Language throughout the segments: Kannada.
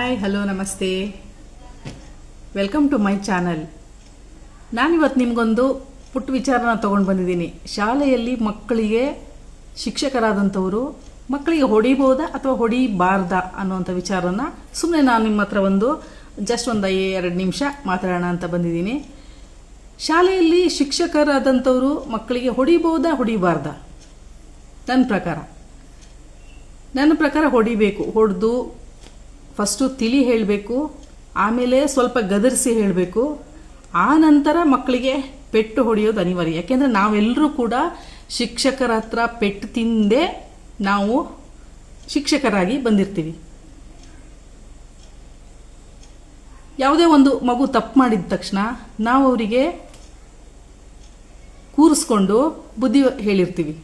ಹಾಯ್ ಹಲೋ ನಮಸ್ತೆ, ವೆಲ್ಕಮ್ ಟು ಮೈ ಚಾನಲ್. ನಾನಿವತ್ತು ನಿಮಗೊಂದು ಪುಟ್ಟ ವಿಚಾರನ ತೊಗೊಂಡು ಬಂದಿದ್ದೀನಿ. ಶಾಲೆಯಲ್ಲಿ ಮಕ್ಕಳಿಗೆ ಶಿಕ್ಷಕರಾದಂಥವರು ಮಕ್ಕಳಿಗೆ ಹೊಡಿಬೋದಾ ಅಥವಾ ಹೊಡಿಬಾರ್ದಾ ಅನ್ನೋಂಥ ವಿಚಾರನ ಸುಮ್ಮನೆ ನಾನು ನಿಮ್ಮ ಹತ್ರ ಒಂದು 2 ನಿಮಿಷ ಮಾತಾಡೋಣ ಅಂತ ಬಂದಿದ್ದೀನಿ. ಶಾಲೆಯಲ್ಲಿ ಶಿಕ್ಷಕರಾದಂಥವರು ಮಕ್ಕಳಿಗೆ ಹೊಡಿಬೋದಾ ಹೊಡಿಬಾರ್ದಾ? ನನ್ನ ಪ್ರಕಾರ ಹೊಡಿಬೇಕು. ಹೊಡೆದು ಫಸ್ಟು ತಿಳಿ ಹೇಳಬೇಕು, ಆಮೇಲೆ ಸ್ವಲ್ಪ ಗದರಿಸಿ ಹೇಳಬೇಕು, ಆ ನಂತರ ಮಕ್ಕಳಿಗೆ ಪೆಟ್ಟು ಹೊಡೆಯೋದು ಅನಿವಾರ್ಯ. ಯಾಕೆಂದರೆ ನಾವೆಲ್ಲರೂ ಕೂಡ ಶಿಕ್ಷಕರ ಹತ್ರ ಪೆಟ್ಟು ತಿಂದೇ ನಾವು ಶಿಕ್ಷಕರಾಗಿ ಬಂದಿರ್ತೀವಿ. ಯಾವುದೇ ಒಂದು ಮಗು ತಪ್ಪು ಮಾಡಿದ ತಕ್ಷಣ ನಾವು ಅವರಿಗೆ ಕೂರಿಸ್ಕೊಂಡು ಬುದ್ಧಿ ಹೇಳಿರ್ತೀವಿ.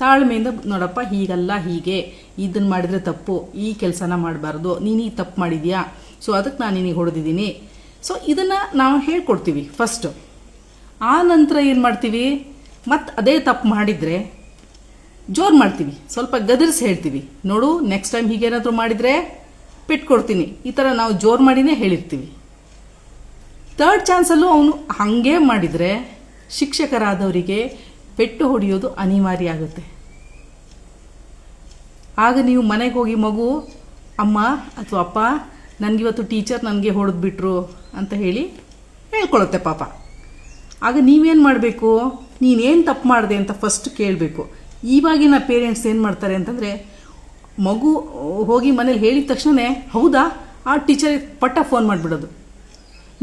ತಾಳ್ಮೆಯಿಂದ, ನೋಡಪ್ಪ ಹೀಗಲ್ಲ, ಹೀಗೆ ಇದನ್ನು ಮಾಡಿದರೆ ತಪ್ಪು, ಈ ಕೆಲಸನ ಮಾಡಬಾರ್ದು, ನೀನು ಈ ತಪ್ಪು ಮಾಡಿದ್ಯಾ, ಸೊ ಅದಕ್ಕೆ ನಾನು ನಿನಗೆ ಹೊಡೆದಿದ್ದೀನಿ. ಸೊ ಇದನ್ನು ನಾವು ಹೇಳ್ಕೊಡ್ತೀವಿ ಫಸ್ಟು. ಆ ನಂತರ ಏನು ಮಾಡ್ತೀವಿ, ಮತ್ತು ಅದೇ ತಪ್ಪು ಮಾಡಿದರೆ ಜೋರು ಮಾಡ್ತೀವಿ, ಸ್ವಲ್ಪ ಗದರಿಸಿ ಹೇಳ್ತೀವಿ. ನೋಡು, ನೆಕ್ಸ್ಟ್ ಟೈಮ್ ಹೀಗೇನಾದರೂ ಮಾಡಿದರೆ ಪೆಟ್ಟು ಕೊಡ್ತೀನಿ, ಈ ಥರ ನಾವು ಜೋರು ಮಾಡಿನೇ ಹೇಳಿರ್ತೀವಿ. 3rd ಚಾನ್ಸಲ್ಲೂ ಅವನು ಹಾಗೆ ಮಾಡಿದರೆ ಶಿಕ್ಷಕರಾದವರಿಗೆ ಪೆಟ್ಟು ಹೊಡೆಯೋದು ಅನಿವಾರ್ಯ ಆಗುತ್ತೆ. ಆಗ ನೀವು ಮನೆಗೆ ಹೋಗಿ ಮಗು, ಅಮ್ಮ ಅಥವಾ ಅಪ್ಪ, ನನಗಿವತ್ತು ಟೀಚರ್ ನನಗೆ ಹೊಡೆದ್ಬಿಟ್ರು ಅಂತ ಹೇಳಿ ಹೇಳ್ಕೊಳುತ್ತೆ ಪಾಪ. ಆಗ ನೀವೇನು ಮಾಡಬೇಕು, ನೀನೇನು ತಪ್ಪು ಮಾಡಿದೆ ಅಂತ ಫಸ್ಟ್ ಕೇಳಬೇಕು. ಇವಾಗಿನ ಪೇರೆಂಟ್ಸ್ ಏನು ಮಾಡ್ತಾರೆ ಅಂತಂದರೆ, ಮಗು ಹೋಗಿ ಮನೇಲಿ ಹೇಳಿದ ತಕ್ಷಣ ಹೌದಾ ಆ ಟೀಚರ್ ಪಟ್ಟ ಫೋನ್ ಮಾಡಿಬಿಡೋದು.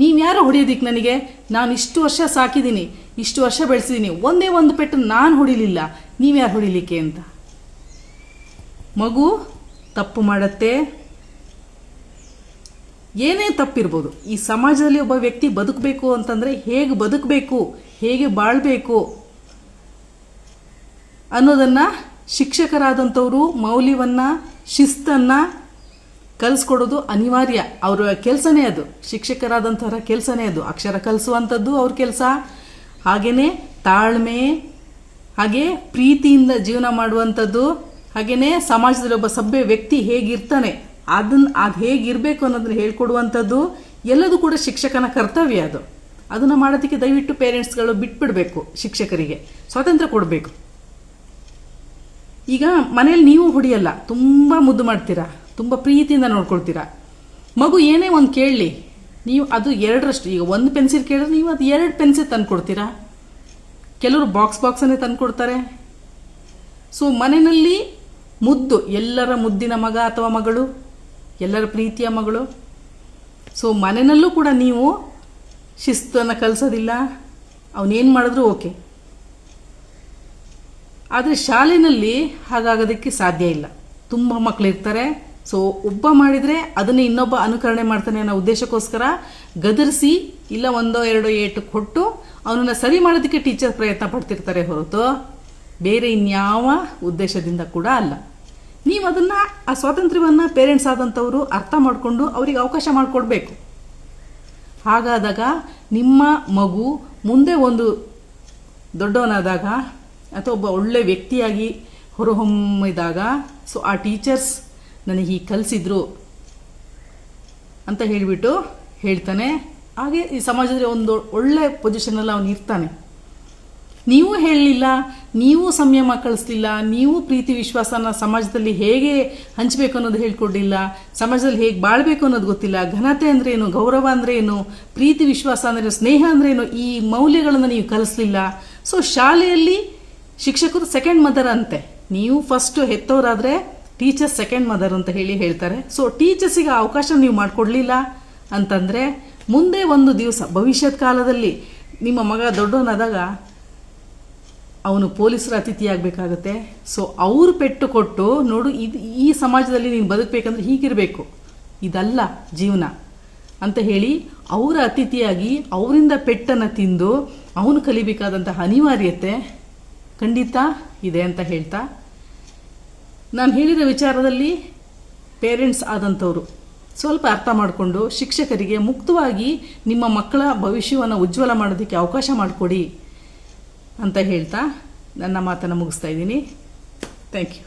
ನೀವು ಯಾರೋ ಹೊಡೆಯೋದಿಕ್ಕೆ, ನನಗೆ ನಾನು ಇಷ್ಟು ವರ್ಷ ಸಾಕಿದ್ದೀನಿ, ಇಷ್ಟು ವರ್ಷ ಬೆಳೆಸಿದ್ದೀನಿ, ಒಂದೇ ಒಂದು ಪೆಟ್ಟು ನಾನು ಹೊಡಿಲಿಲ್ಲ, ನೀವ್ಯಾರು ಹೊಡಿಲಿಕ್ಕೆ ಅಂತ. ಮಗು ತಪ್ಪು ಮಾಡುತ್ತೆ, ಏನೇ ತಪ್ಪಿರ್ಬೋದು. ಈ ಸಮಾಜದಲ್ಲಿ ಒಬ್ಬ ವ್ಯಕ್ತಿ ಬದುಕಬೇಕು ಅಂತಂದರೆ ಹೇಗೆ ಬದುಕಬೇಕು, ಹೇಗೆ ಬಾಳಬೇಕು ಅನ್ನೋದನ್ನು ಶಿಕ್ಷಕರಾದಂಥವರು ಮೌಲ್ಯವನ್ನು, ಶಿಸ್ತನ್ನು ಕಲಿಸ್ಕೊಡೋದು ಅನಿವಾರ್ಯ. ಅವರ ಕೆಲಸನೇ ಅದು, ಶಿಕ್ಷಕರಾದಂಥವರ ಕೆಲಸನೇ ಅದು. ಅಕ್ಷರ ಕಲಿಸುವಂಥದ್ದು ಅವ್ರ ಕೆಲಸ. ಹಾಗೆಯೇ ತಾಳ್ಮೆ, ಹಾಗೆ ಪ್ರೀತಿಯಿಂದ ಜೀವನ ಮಾಡುವಂಥದ್ದು, ಹಾಗೆಯೇ ಸಮಾಜದಲ್ಲಿ ಒಬ್ಬ ಸಭ್ಯ ವ್ಯಕ್ತಿ ಹೇಗಿರ್ತಾನೆ ಅದು ಹೇಗಿರಬೇಕು ಅನ್ನೋದನ್ನ ಹೇಳ್ಕೊಡುವಂಥದ್ದು ಎಲ್ಲದೂ ಕೂಡ ಶಿಕ್ಷಕನ ಕರ್ತವ್ಯ. ಅದನ್ನು ಮಾಡೋದಕ್ಕೆ ದಯವಿಟ್ಟು ಪೇರೆಂಟ್ಸ್ಗಳು ಬಿಟ್ಬಿಡಬೇಕು. ಶಿಕ್ಷಕರಿಗೆ ಸ್ವಾತಂತ್ರ್ಯ ಕೊಡಬೇಕು. ಈಗ ಮನೇಲಿ ನೀವು ಹೊಡಿಯಲ್ಲ, ತುಂಬ ಮುದ್ದು ಮಾಡ್ತೀರಾ, ತುಂಬ ಪ್ರೀತಿಯಿಂದ ನೋಡ್ಕೊಳ್ತೀರಾ. ಮಗು ಏನೇ ಒಂದು ಕೇಳಲಿ, ನೀವು ಅದು 2ರಷ್ಟು, ಈಗ 1 ಪೆನ್ಸಿಲ್ ಕೇಳಿದ್ರೆ ನೀವು ಅದು 2 ಪೆನ್ಸಿಲ್ ತಂದು ಕೊಡ್ತೀರಾ. ಕೆಲವರು ಬಾಕ್ಸನ್ನೇ ತಂದು ಕೊಡ್ತಾರೆ. ಸೊ ಮನೆಯಲ್ಲಿ ಮುದ್ದು, ಎಲ್ಲರ ಮುದ್ದಿನ ಮಗ ಅಥವಾ ಮಗಳು, ಎಲ್ಲರ ಪ್ರೀತಿಯ ಮಗಳು. ಸೊ ಮನೆಯಲ್ಲೂ ಕೂಡ ನೀವು ಶಿಸ್ತನ್ನು ಕಲಿಸೋದಿಲ್ಲ, ಅವನೇನು ಮಾಡಿದ್ರೂ ಓಕೆ. ಆದರೆ ಶಾಲೆಯಲ್ಲಿ ಹಾಗಾಗೋದಕ್ಕೆ ಸಾಧ್ಯ ಇಲ್ಲ. ತುಂಬ ಮಕ್ಕಳಿರ್ತಾರೆ. ಸೊ ಒಬ್ಬ ಮಾಡಿದರೆ ಅದನ್ನೇ ಇನ್ನೊಬ್ಬ ಅನುಕರಣೆ ಮಾಡ್ತಾನೆ ಅನ್ನೋ ಉದ್ದೇಶಕ್ಕೋಸ್ಕರ ಗದರಿಸಿ ಇಲ್ಲ 1-2 ಏಟು ಕೊಟ್ಟು ಅವನನ್ನು ಸರಿ ಮಾಡೋದಕ್ಕೆ ಟೀಚರ್ ಪ್ರಯತ್ನ ಪಡ್ತಿರ್ತಾರೆ ಹೊರತು ಬೇರೆ ಇನ್ಯಾವ ಉದ್ದೇಶದಿಂದ ಕೂಡ ಅಲ್ಲ. ನೀವು ಅದನ್ನು, ಆ ಸ್ವಾತಂತ್ರ್ಯವನ್ನು ಪೇರೆಂಟ್ಸ್ ಆದಂಥವರು ಅರ್ಥ ಮಾಡಿಕೊಂಡು ಅವರಿಗೆ ಅವಕಾಶ ಮಾಡಿಕೊಡ್ಬೇಕು. ಹಾಗಾದಾಗ ನಿಮ್ಮ ಮಗು ಮುಂದೆ ಒಂದು ದೊಡ್ಡವನಾದಾಗ ಅಥವಾ ಒಬ್ಬ ಒಳ್ಳೆ ವ್ಯಕ್ತಿಯಾಗಿ ಹೊರಹೊಮ್ಮಿದಾಗ, ಸೊ ಆ ಟೀಚರ್ಸ್ ನನಗೆ ಹೀಗೆ ಕಲಿಸಿದ್ರು ಅಂತ ಹೇಳಿಬಿಟ್ಟು ಹೇಳ್ತಾನೆ. ಹಾಗೆ ಈ ಸಮಾಜದಲ್ಲಿ ಒಂದು ಒಳ್ಳೆ ಪೊಸಿಷನಲ್ಲಿ ಅವನು ಇರ್ತಾನೆ. ನೀವು ಹೇಳಲಿಲ್ಲ, ನೀವು ಸಂಯಮ ಕಳಿಸ್ಲಿಲ್ಲ, ನೀವು ಪ್ರೀತಿ ವಿಶ್ವಾಸನ ಸಮಾಜದಲ್ಲಿ ಹೇಗೆ ಹಂಚಬೇಕು ಅನ್ನೋದು ಹೇಳ್ಕೊಡ್ಲಿಲ್ಲ, ಸಮಾಜದಲ್ಲಿ ಹೇಗೆ ಬಾಳಬೇಕು ಅನ್ನೋದು ಗೊತ್ತಿಲ್ಲ, ಘನತೆ ಅಂದ್ರೆ ಏನು, ಗೌರವ ಅಂದ್ರೆ ಏನು, ಪ್ರೀತಿ ವಿಶ್ವಾಸ ಅಂದ್ರೆ, ಸ್ನೇಹ ಅಂದ್ರೆ ಏನು, ಈ ಮೌಲ್ಯಗಳನ್ನು ನೀವು ಕಲಿಸ್ಲಿಲ್ಲ. ಸೊ ಶಾಲೆಯಲ್ಲಿ ಶಿಕ್ಷಕರು 2nd ಮದರ್ ಅಂತೆ. ನೀವು ಫಸ್ಟ್ ಹೆತ್ತವರಾದರೆ ಟೀಚರ್ಸ್ 2nd ಮದರ್ ಅಂತ ಹೇಳ್ತಾರೆ. ಸೊ ಟೀಚರ್ಸಿಗೆ ಅವಕಾಶ ನೀವು ಮಾಡಿಕೊಡ್ಲಿಲ್ಲ ಅಂತಂದರೆ ಮುಂದೆ ಒಂದು ದಿವಸ ಭವಿಷ್ಯದ ಕಾಲದಲ್ಲಿ ನಿಮ್ಮ ಮಗ ದೊಡ್ಡವನಾದಾಗ ಅವನು ಪೊಲೀಸರ ಅತಿಥಿಯಾಗಬೇಕಾಗತ್ತೆ. ಸೊ ಅವರು ಪೆಟ್ಟು ಕೊಟ್ಟು, ನೋಡು ಈ ಸಮಾಜದಲ್ಲಿ ನೀನು ಬದುಕಬೇಕಂದ್ರೆ ಹೀಗಿರಬೇಕು, ಇದಲ್ಲ ಜೀವನ ಅಂತ ಹೇಳಿ ಅವರ ಅತಿಥಿಯಾಗಿ ಅವರಿಂದ ಪೆಟ್ಟನ್ನು ತಿಂದು ಅವನು ಕಲಿಬೇಕಾದಂತಹ ಅನಿವಾರ್ಯತೆ ಖಂಡಿತ ಇದೆ ಅಂತ ಹೇಳ್ತಾ, ನಾನು ಹೇಳಿದ ವಿಚಾರದಲ್ಲಿ ಪೇರೆಂಟ್ಸ್ ಆದಂಥವರು ಸ್ವಲ್ಪ ಅರ್ಥ ಮಾಡಿಕೊಂಡು ಶಿಕ್ಷಕರಿಗೆ ಮುಕ್ತವಾಗಿ ನಿಮ್ಮ ಮಕ್ಕಳ ಭವಿಷ್ಯವನ್ನು ಉಜ್ವಲ ಮಾಡೋದಕ್ಕೆ ಅವಕಾಶ ಮಾಡಿಕೊಡಿ ಅಂತ ಹೇಳ್ತಾ ನನ್ನ ಮಾತನ್ನು ಮುಗಿಸ್ತಾ ಇದ್ದೀನಿ. Thank you.